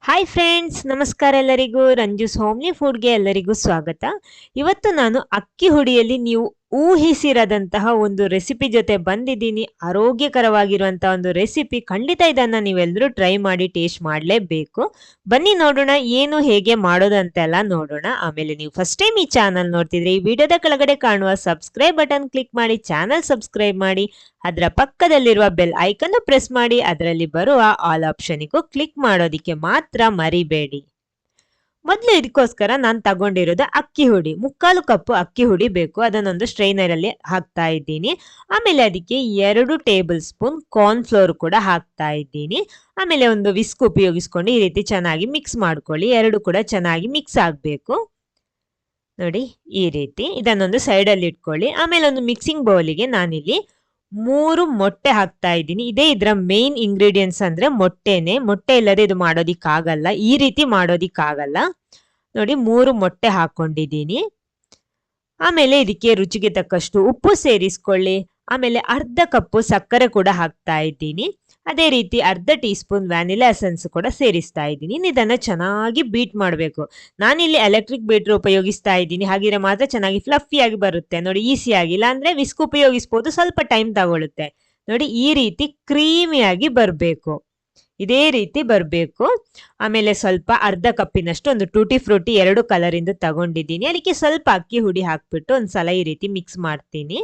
Hi friends, ನಮಸ್ಕಾರ ಎಲ್ಲರಿಗೂ. ರಂಜೂಸ್ homely ಫುಡ್ಗೆ ಎಲ್ಲರಿಗೂ ಸ್ವಾಗತ. ಇವತ್ತು ನಾನು ಅಕ್ಕಿ ಹುಡಿಯಲ್ಲಿ ನೀವು ಊಹಿಸಿರದಂತಹ ಒಂದು ರೆಸಿಪಿ ಜೊತೆ ಬಂದಿದ್ದೀನಿ. ಆರೋಗ್ಯಕರವಾಗಿರುವಂತಹ ಒಂದು ರೆಸಿಪಿ. ಖಂಡಿತ ಇದನ್ನ ನೀವೆಲ್ಲರೂ ಟ್ರೈ ಮಾಡಿ ಟೇಸ್ಟ್ ಮಾಡಲೇಬೇಕು. ಬನ್ನಿ ನೋಡೋಣ ಏನು ಹೇಗೆ ಮಾಡೋದಂತೆಲ್ಲ ನೋಡೋಣ. ಆಮೇಲೆ ನೀವು ಫಸ್ಟ್ ಟೈಮ್ ಈ ಚಾನಲ್ ನೋಡ್ತಿದ್ರೆ ಈ ವಿಡಿಯೋದ ಕೆಳಗಡೆ ಕಾಣುವ ಸಬ್ಸ್ಕ್ರೈಬ್ ಬಟನ್ ಕ್ಲಿಕ್ ಮಾಡಿ ಚಾನಲ್ ಸಬ್ಸ್ಕ್ರೈಬ್ ಮಾಡಿ. ಅದರ ಪಕ್ಕದಲ್ಲಿರುವ ಬೆಲ್ ಐಕನ್ ಪ್ರೆಸ್ ಮಾಡಿ. ಅದರಲ್ಲಿ ಬರುವ ಆಲ್ ಆಪ್ಷನಿಗೂ ಕ್ಲಿಕ್ ಮಾಡೋದಿಕ್ಕೆ ಮಾತ್ರ ಮರಿಬೇಡಿ. ಮೊದಲು ಇದಕ್ಕೋಸ್ಕರ ನಾನು ತಗೊಂಡಿರೋದು ಅಕ್ಕಿ ಹುಡಿ. 3/4 ಕಪ್ ಅಕ್ಕಿ ಹುಡಿ ಬೇಕು. ಅದನ್ನೊಂದು ಸ್ಟ್ರೈನರ್ ಅಲ್ಲಿ ಹಾಕ್ತಾ ಇದ್ದೀನಿ. ಆಮೇಲೆ ಅದಕ್ಕೆ 2 ಟೇಬಲ್ ಸ್ಪೂನ್ ಕಾರ್ನ್ ಫ್ಲೋರ್ ಕೂಡ ಹಾಕ್ತಾ ಇದ್ದೀನಿ. ಆಮೇಲೆ ಒಂದು ವಿಸ್ಕ್ ಉಪಯೋಗಿಸ್ಕೊಂಡು ಈ ರೀತಿ ಚೆನ್ನಾಗಿ ಮಿಕ್ಸ್ ಮಾಡ್ಕೊಳ್ಳಿ. ಎರಡು ಕೂಡ ಚೆನ್ನಾಗಿ ಮಿಕ್ಸ್ ಆಗಬೇಕು. ನೋಡಿ ಈ ರೀತಿ ಇದನ್ನೊಂದು ಸೈಡ್ ಅಲ್ಲಿ ಇಟ್ಕೊಳ್ಳಿ. ಆಮೇಲೆ ಒಂದು ಮಿಕ್ಸಿಂಗ್ ಬೌಲಿಗೆ ನಾನಿಲ್ಲಿ 3 ಮೊಟ್ಟೆ ಹಾಕ್ತಾ ಇದ್ದೀನಿ. ಇದೇ ಇದರ ಮೇನ್ ಇಂಗ್ರೀಡಿಯೆಂಟ್ಸ್ ಅಂದ್ರೆ ಮೊಟ್ಟೆನೆ. ಮೊಟ್ಟೆ ಇಲ್ಲದೆ ಇದು ಮಾಡೋದಿಕ್ಕಾಗಲ್ಲ, ಈ ರೀತಿ ಮಾಡೋದಿಕ್ಕಾಗಲ್ಲ. ನೋಡಿ 3 ಮೊಟ್ಟೆ ಹಾಕೊಂಡಿದ್ದೀನಿ. ಆಮೇಲೆ ಇದಕ್ಕೆ ರುಚಿಗೆ ತಕ್ಕಷ್ಟು ಉಪ್ಪು ಸೇರಿಸ್ಕೊಳ್ಳಿ. ಆಮೇಲೆ ಅರ್ಧ ಕಪ್ಪು ಸಕ್ಕರೆ ಕೂಡ ಹಾಕ್ತಾ ಇದ್ದೀನಿ. ಅದೇ ರೀತಿ ಅರ್ಧ ಟೀ ಸ್ಪೂನ್ ವ್ಯಾನಿಲಾ ಎಸೆನ್ಸ್ ಕೂಡ ಸೇರಿಸ್ತಾ ಇದ್ದೀನಿ. ಇದನ್ನ ಚೆನ್ನಾಗಿ ಬೀಟ್ ಮಾಡಬೇಕು. ನಾನಿಲ್ಲಿ ಎಲೆಕ್ಟ್ರಿಕ್ ಬೀಟರ್ ಉಪಯೋಗಿಸ್ತಾ ಇದ್ದೀನಿ. ಹಾಗಿದ್ರೆ ಮಾತ್ರ ಚೆನ್ನಾಗಿ ಫ್ಲಫಿ ಆಗಿ ಬರುತ್ತೆ. ನೋಡಿ ಈಸಿಯಾಗಿ. ಇಲ್ಲ ಅಂದ್ರೆ ವಿಸ್ಕ್ ಉಪಯೋಗಿಸ್ಬೋದು, ಸ್ವಲ್ಪ ಟೈಮ್ ತಗೊಳುತ್ತೆ. ನೋಡಿ ಈ ರೀತಿ ಕ್ರೀಮಿಯಾಗಿ ಬರಬೇಕು. ಇದೇ ರೀತಿ ಬರಬೇಕು. ಆಮೇಲೆ ಸ್ವಲ್ಪ ಅರ್ಧ ಕಪ್ಪಿನಷ್ಟು ಒಂದು ಟೂಟಿ ಫ್ರೂಟಿ 2 ಕಲರ್ ಇಂದ ತಗೊಂಡಿದ್ದೀನಿ. ಅದಕ್ಕೆ ಸ್ವಲ್ಪ ಅಕ್ಕಿ ಹುಡಿ ಹಾಕ್ಬಿಟ್ಟು ಒಂದ್ಸಲ ಈ ರೀತಿ ಮಿಕ್ಸ್ ಮಾಡ್ತೀನಿ.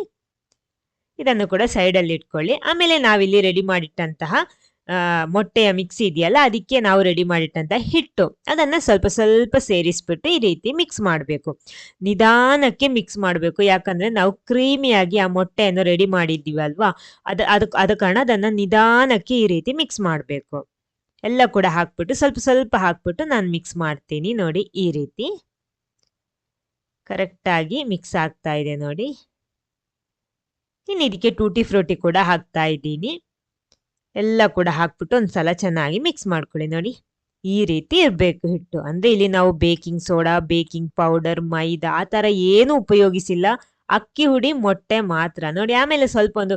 ಇದನ್ನು ಕೂಡ ಸೈಡ್ ಅಲ್ಲಿ ಇಟ್ಕೊಳ್ಳಿ. ಆಮೇಲೆ ನಾವಿಲ್ಲಿ ರೆಡಿ ಮಾಡಿಟ್ಟಂತಹ ಮೊಟ್ಟೆಯ ಮಿಕ್ಸಿ ಇದೆಯಲ್ಲ, ಅದಕ್ಕೆ ನಾವು ರೆಡಿ ಮಾಡಿಟ್ಟಂತಹ ಹಿಟ್ಟು ಅದನ್ನ ಸ್ವಲ್ಪ ಸ್ವಲ್ಪ ಸೇರಿಸ್ಬಿಟ್ಟು ಈ ರೀತಿ ಮಿಕ್ಸ್ ಮಾಡಬೇಕು. ನಿಧಾನಕ್ಕೆ ಮಿಕ್ಸ್ ಮಾಡಬೇಕು. ಯಾಕಂದ್ರೆ ನಾವು ಕ್ರೀಮಿಯಾಗಿ ಆ ಮೊಟ್ಟೆಯನ್ನು ರೆಡಿ ಮಾಡಿದ್ದೀವಲ್ವಾ, ಅದ ಕಾರಣ ಅದನ್ನ ನಿಧಾನಕ್ಕೆ ಈ ರೀತಿ ಮಿಕ್ಸ್ ಮಾಡಬೇಕು. ಎಲ್ಲ ಕೂಡ ಹಾಕ್ಬಿಟ್ಟು ಸ್ವಲ್ಪ ಸ್ವಲ್ಪ ಹಾಕ್ಬಿಟ್ಟು ನಾನು ಮಿಕ್ಸ್ ಮಾಡ್ತೀನಿ. ನೋಡಿ ಈ ರೀತಿ ಕರೆಕ್ಟ್ ಆಗಿ ಮಿಕ್ಸ್ ಆಗ್ತಾ ಇದೆ. ನೋಡಿ ಇನ್ನು ಇದಕ್ಕೆ ಟೂಟಿ ಫ್ರೂಟಿ ಕೂಡ ಹಾಕ್ತಾ ಇದ್ದೀನಿ. ಎಲ್ಲ ಕೂಡ ಹಾಕ್ಬಿಟ್ಟು ಒಂದ್ಸಲ ಚೆನ್ನಾಗಿ ಮಿಕ್ಸ್ ಮಾಡ್ಕೊಳ್ಳಿ. ನೋಡಿ ಈ ರೀತಿ ಇರಬೇಕು ಹಿಟ್ಟು. ಅಂದ್ರೆ ಇಲ್ಲಿ ನಾವು ಬೇಕಿಂಗ್ ಸೋಡಾ, ಬೇಕಿಂಗ್ ಪೌಡರ್, ಮೈದಾ ಆ ತರ ಏನು ಉಪಯೋಗಿಸಿಲ್ಲ. ಅಕ್ಕಿ ಹುಡಿ ಮೊಟ್ಟೆ ಮಾತ್ರ. ನೋಡಿ ಆಮೇಲೆ ಸ್ವಲ್ಪ ಒಂದು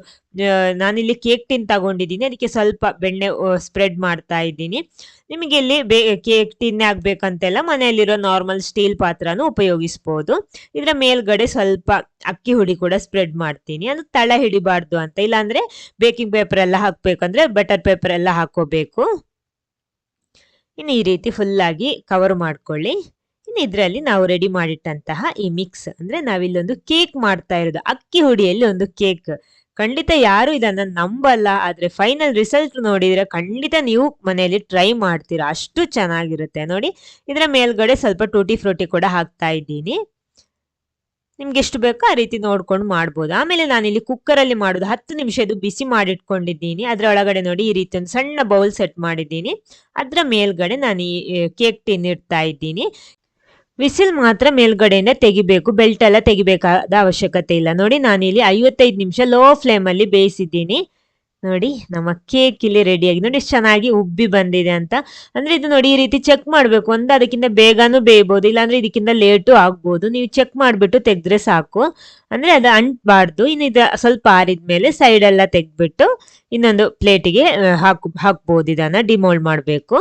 ನಾನಿಲ್ಲಿ ಕೇಕ್ ಟಿನ್ ತಗೊಂಡಿದ್ದೀನಿ. ಅದಕ್ಕೆ ಸ್ವಲ್ಪ ಬೆಣ್ಣೆ ಸ್ಪ್ರೆಡ್ ಮಾಡ್ತಾ ಇದ್ದೀನಿ. ನಿಮಗೆ ಇಲ್ಲಿ ಕೇಕ್ ಟಿನ್ ಆಗ್ಬೇಕಂತೆಲ್ಲ ಮನೆಯಲ್ಲಿರೋ ನಾರ್ಮಲ್ ಸ್ಟೀಲ್ ಪಾತ್ರನೂ ಉಪಯೋಗಿಸ್ಬೋದು. ಇದರ ಮೇಲ್ಗಡೆ ಸ್ವಲ್ಪ ಅಕ್ಕಿ ಹುಡಿ ಕೂಡ ಸ್ಪ್ರೆಡ್ ಮಾಡ್ತೀನಿ. ಅದು ತಳ ಹಿಡಿಬಾರ್ದು ಅಂತ. ಇಲ್ಲಾಂದ್ರೆ ಬೇಕಿಂಗ್ ಪೇಪರ್ ಎಲ್ಲ ಹಾಕ್ಬೇಕಂದ್ರೆ ಬಟರ್ ಪೇಪರ್ ಎಲ್ಲ ಹಾಕೋಬೇಕು. ಇನ್ನು ಈ ರೀತಿ ಫುಲ್ ಆಗಿ ಕವರ್ ಮಾಡ್ಕೊಳ್ಳಿ. ಇನ್ನು ಇದರಲ್ಲಿ ನಾವು ರೆಡಿ ಮಾಡಿಟ್ಟಂತಹ ಈ ಮಿಕ್ಸ್ ಅಂದ್ರೆ ನಾವಿಲ್ಲೊಂದು ಕೇಕ್ ಮಾಡ್ತಾ ಇರೋದು. ಅಕ್ಕಿ ಹುಡಿಯಲ್ಲಿ ಒಂದು ಕೇಕ್. ಖಂಡಿತ ಯಾರು ಇದನ್ನ ನಂಬಲ್ಲ, ಆದ್ರೆ ಫೈನಲ್ ರಿಸಲ್ಟ್ ನೋಡಿದ್ರೆ ಖಂಡಿತ ನೀವು ಮನೆಯಲ್ಲಿ ಟ್ರೈ ಮಾಡ್ತೀರಾ. ಅಷ್ಟು ಚೆನ್ನಾಗಿರುತ್ತೆ. ನೋಡಿ ಇದರ ಮೇಲ್ಗಡೆ ಸ್ವಲ್ಪ ಟೂಟಿ ಫ್ರೂಟಿ ಕೂಡ ಹಾಕ್ತಾ ಇದ್ದೀನಿ. ನಿಮ್ಗೆ ಎಷ್ಟು ಬೇಕೋ ಆ ರೀತಿ ನೋಡ್ಕೊಂಡು ಮಾಡ್ಬೋದು. ಆಮೇಲೆ ನಾನಿಲ್ಲಿ ಕುಕ್ಕರ್ ಅಲ್ಲಿ ಮಾಡೋದು 10 ನಿಮಿಷ ಇದು ಬಿಸಿ ಮಾಡಿಟ್ಕೊಂಡಿದ್ದೀನಿ. ಅದ್ರ ಒಳಗಡೆ ನೋಡಿ ಈ ರೀತಿ ಒಂದು ಸಣ್ಣ ಬೌಲ್ ಸೆಟ್ ಮಾಡಿದ್ದೀನಿ. ಅದ್ರ ಮೇಲ್ಗಡೆ ನಾನು ಈ ಕೇಕ್ ಟಿನ್ ಇಡ್ತಾ ಇದ್ದೀನಿ. ವಿಸಿಲ್ ಮಾತ್ರ ಮೇಲ್ಗಡೆಯಿಂದ ತೆಗಿಬೇಕು. ಬೆಲ್ಟ್ ಎಲ್ಲ ತೆಗಿಬೇಕಾದ ಅವಶ್ಯಕತೆ ಇಲ್ಲ. ನೋಡಿ ನಾನಿಲ್ಲಿ 55 ನಿಮಿಷ ಲೋ ಫ್ಲೇಮ್ ಅಲ್ಲಿ ಬೇಯಿಸಿದ್ದೀನಿ. ನೋಡಿ ನಮ್ಮ ಕೇಕ್ ಇಲ್ಲಿ ರೆಡಿಯಾಗಿ. ನೋಡಿ ಎಷ್ಟು ಚೆನ್ನಾಗಿ ಉಬ್ಬಿ ಬಂದಿದೆ ಅಂತ. ಅಂದ್ರೆ ಇದು ನೋಡಿ ಈ ರೀತಿ ಚೆಕ್ ಮಾಡ್ಬೇಕು. ಒಂದು ಅದಕ್ಕಿಂತ ಬೇಗನೂ ಬೇಯಬಹುದು, ಇಲ್ಲಾಂದ್ರೆ ಇದಕ್ಕಿಂತ ಲೇಟು ಆಗ್ಬೋದು. ನೀವು ಚೆಕ್ ಮಾಡ್ಬಿಟ್ಟು ತೆಗೆದ್ರೆ ಸಾಕು. ಅಂದ್ರೆ ಅದು ಅಂಟಬಾರ್ದು. ಇನ್ನು ಇದು ಸ್ವಲ್ಪ ಆರಿದ್ಮೇಲೆ ಸೈಡ್ ಎಲ್ಲ ತೆಗ್ದ್ಬಿಟ್ಟು ಇನ್ನೊಂದು ಪ್ಲೇಟಿಗೆ ಹಾಕ್ಬೋದು. ಇದನ್ನ ಡಿಮೋಲ್ಡ್ ಮಾಡಬೇಕು.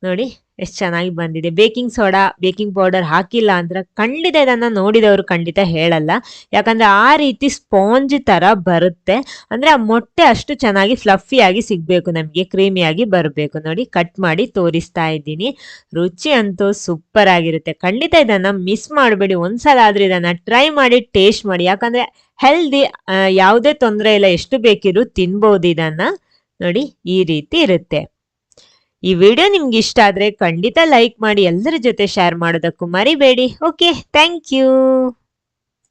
ನೋಡಿ ಎಷ್ಟು ಚೆನ್ನಾಗಿ ಬಂದಿದೆ. ಬೇಕಿಂಗ್ ಸೋಡಾ, ಬೇಕಿಂಗ್ ಪೌಡರ್ ಹಾಕಿಲ್ಲ ಅಂದ್ರೆ ಖಂಡಿತ ಇದನ್ನ ನೋಡಿದವರು ಖಂಡಿತ ಹೇಳಲ್ಲ. ಯಾಕಂದ್ರೆ ಆ ರೀತಿ ಸ್ಪಾಂಜ್ ತರ ಬರುತ್ತೆ. ಅಂದ್ರೆ ಆ ಮೊಟ್ಟೆ ಅಷ್ಟು ಚೆನ್ನಾಗಿ ಫ್ಲಫಿ ಆಗಿ ಸಿಗ್ಬೇಕು, ನಮಗೆ ಕ್ರೀಮಿಯಾಗಿ ಬರಬೇಕು. ನೋಡಿ ಕಟ್ ಮಾಡಿ ತೋರಿಸ್ತಾ ಇದ್ದೀನಿ. ರುಚಿ ಅಂತೂ ಸೂಪರ್ ಆಗಿರುತ್ತೆ. ಖಂಡಿತ ಇದನ್ನ ಮಿಸ್ ಮಾಡಬೇಡಿ. ಒಂದ್ಸಲ ಆದ್ರೆ ಇದನ್ನ ಟ್ರೈ ಮಾಡಿ ಟೇಸ್ಟ್ ಮಾಡಿ. ಯಾಕಂದ್ರೆ ಹೆಲ್ದಿ, ಯಾವುದೇ ತೊಂದರೆ ಇಲ್ಲ, ಎಷ್ಟು ಬೇಕಿದ್ರು ತಿನ್ಬಹುದು ಇದನ್ನ. ನೋಡಿ ಈ ರೀತಿ ಇರುತ್ತೆ. ಈ ವಿಡಿಯೋ ನಿಮ್ಗೆ ಇಷ್ಟ ಆದ್ರೆ ಖಂಡಿತ ಲೈಕ್ ಮಾಡಿ, ಎಲ್ಲರ ಜೊತೆ ಶೇರ್ ಮಾಡೋದಕ್ಕೂ ಮರಿಬೇಡಿ. Okay, thank you.